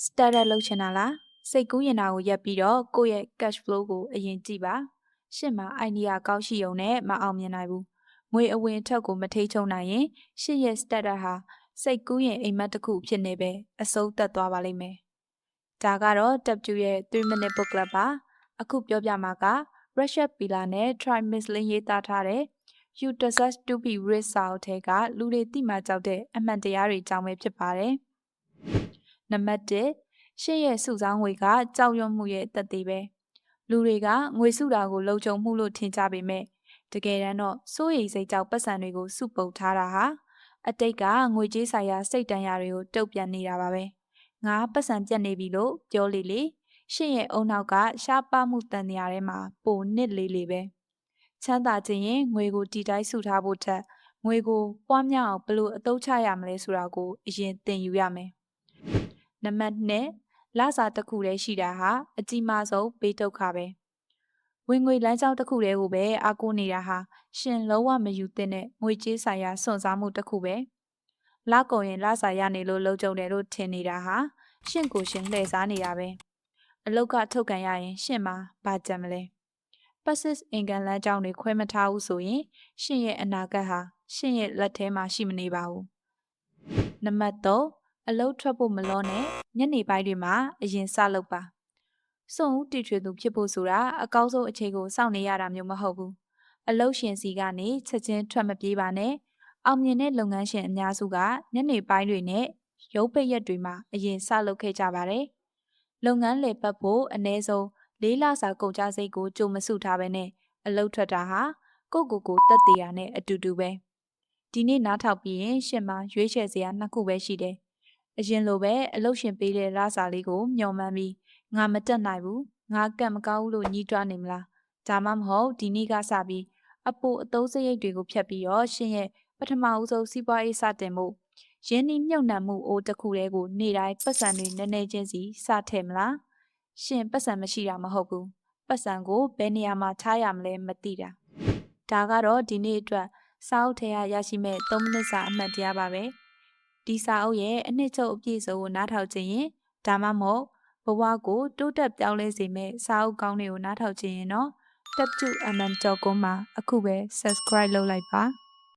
startup လုပ်ချင်တာလားစိတ်ကူးရင်တာကိုရက်ပြီးတော့ကိုယ့်ရဲ့ cash flow ကိုအရင်ကြည့်ပါရှင့်မှာ idea ကောက်ရှိုံနဲ့မအောင်မြင်နိုင်ဘူးငွေအဝင်အထက်ကိုမထိချုံနိုင်ရင်ရှင့်ရဲ့ startup ဟာစိတ်ကူးရင်အိမ်မက်တစ်ခုဖြစ်နေပဲအစိုးသက်သွားပါလိမ့်မယ်ဒါကတော့ W ရဲ့3 minute book club ပါအခုပြောပြမှာက Rashad Pila နဲ့ Troy Mislin ရေးသားထားတဲ့ You Deserve to be Rich စာအုပ်ထဲကလူတွေသိမှကြောက်တဲ့အမှန်တရားတွေအကြောင်းပဲဖြစ်ပါတယ်နံပါတ်1ရှင့်ရဲ့စုဆောင်းငွေကကြောက်ရွံ့မှုရဲ့အသက်သေးပဲလူတွေကငွေစုတာကိုလုံခြုံမှုလို့ထင်ကြပေမဲ့တကယ်တမ်းတော့စိုးရိမ်စိတ်ကြောက်ပတ်စံတွေကိုစုပုတ်ထားတာဟာအတိတ်ကငွေကြေးဆိုင်ရာစိတ်တန်ရာတွေကိုတုတ်ပြန်နေတာပါပဲငါပတ်စံပြတ်နေပြီလို့ပြောလေရှင့်ရဲ့အုံနောက်ကရှားပါမှုတန်ရာထဲမှာပိုနစ်လေပဲချမ်းသာခြင်းရင်ငွေကိုတီတိုင်းစုထားဖို့ထက်ငွေကိုပွားများအောင်ဘယ်လိုအသုံးချရမလဲဆိုတာကိုအရင်သင်ယူရမယ်နံပါတ်2လစာတစ်ခုတည်းရှိတာဟာအကြီးမားဆုံးဘေးဒုက္ခပဲဝင်ငွေလမ်းကြောင်းတစ်ခုတည်းကိုပဲအားကိုးနေတာဟာရှင်လုံးဝမယူသင့်တဲ့ငွေကြေးဆိုင်ရာစွန့်စားမှုတစ်ခုပဲလကုန်ရင်လစာရနေလို့လုံခြုံတယ်လို့ထင်နေတာဟာရှင့်ကိုရှင်လှည့်စားနေတာပဲအလောက်ကထုတ်ကန်ရရင်ရှင့်မှာဘာကြံမလဲ passive income လမ်းကြောင်းတွေခွဲမထားဘူးဆိုရင်ရှင့်ရဲ့အနာဂတ်ဟာရှင့်ရဲ့လက်ထဲမှာရှိမနေပါဘူးနံပါတ်3အလုပ်ထွက်ဖို့မလောနဲ့ညနေပိုင်းတွေမှာအရင်စလုပ်ပါစွန့်ဦးတီထွေသူဖြစ်ဖို့ဆိုတာအကောင်းဆုံးအခြေကိုစောင့်နေရတာမျိုးမဟုတ်ဘူးအလုပ်ရှင်စီကနေချက်ချင်းထွက်မပြေးပါနဲ့အောင်မြင်တဲ့လုပ်ငန်းရှင်အများစုကညနေပိုင်းတွေနဲ့ရုပ်ပိတ်ရက်တွေမှာအရင်စလုပ်ခဲ့ကြပါတယ်လုပ်ငန်းလည်ပတ်ဖို့အနည်းဆုံး၄လစာကုန်ကျစရိတ်ကိုကြိုမစုထားဘဲနဲ့အလုပ်ထွက်တာဟာကိုတက်သေးတာနဲ့အတူတူပဲဒီနေ့နားထောင်ပြီးရင်ရှင်မရွေးချယ်စရာ2ခုပဲရှိတယ်အရင်လိုပဲအလုပ်ရှင်ပေးတဲ့လစာလေးကိုမျှော်မှန်းပြီးငါမတက်နိုင်ဘူးငါကံမကောင်းဘူးလို့ညှိတွားနေမလားဒါမှမဟုတ်ဒီနေ့ကစပြီးအပိုအသုံးစရိတ်တွေကိုဖြတ်ပြီးတော့ရှင်ရဲ့ပထမဦးဆုံးစီးပွားရေးစတင်မှုရင်းနှီးမြှုပ်နှံမှုအိုးတစ်ခုတည်းကိုနေ့တိုင်းပတ်စံတွေနည်းနည်းချင်းစီစထည့်မလားရှင်ပတ်စံမရှိတာမဟုတ်ဘူးပတ်စံကိုဘယ်နေရာမှာထားရမလဲမသိတာဒါကတော့ဒီနေ့အတွက်စာအုပ်ထဲရရှိမဲ့3မိနစ်စာအမှတ်တရားပါပဲဒီစာအုပ်ရဲ့အနှစ်ချုပ်အပြည့်စုံကိုနားထောင်ခြင်းရင်ဒါမှမဟုတ်ဘဝကိုတိုးတက်ပြောင်းလဲစေမဲ့စာအုပ်ကောင်းတွေကိုနားထောင်ခြင်းရင်တော့ www.mm.com မှာအခုပဲ subscribe လုပ်လိုက်ပါ